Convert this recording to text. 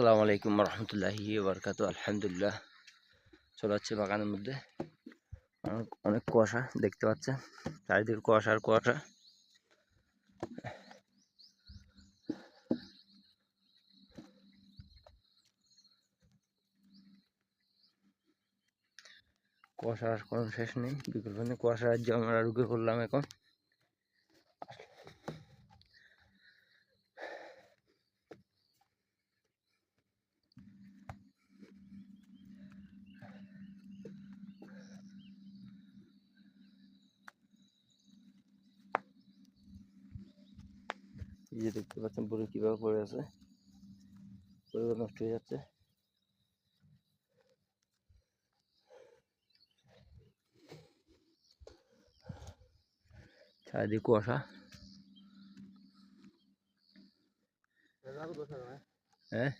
আসসালামু আলাইকুম রহমতুল্লাহি বারকাতু। আলহামদুলিল্লাহ, চলে যাচ্ছে বাগানের মধ্যে। অনেক কুয়াশা দেখতে পাচ্ছেন, চারিদিকে কুয়াশা আর কুয়াশা। কুয়াশার কোনো শেষ নেই, বিকেল পর্যন্ত কুয়াশা রাজ্যে আমরা ঢুকে পড়লাম এখন। এই যে দেখতে পাচ্ছেন পুরো কিভাবে পড়ে আছে, পরিবেশ নষ্ট হয়ে যাচ্ছে। চারিদিকে কুয়াশা। হ্যাঁ,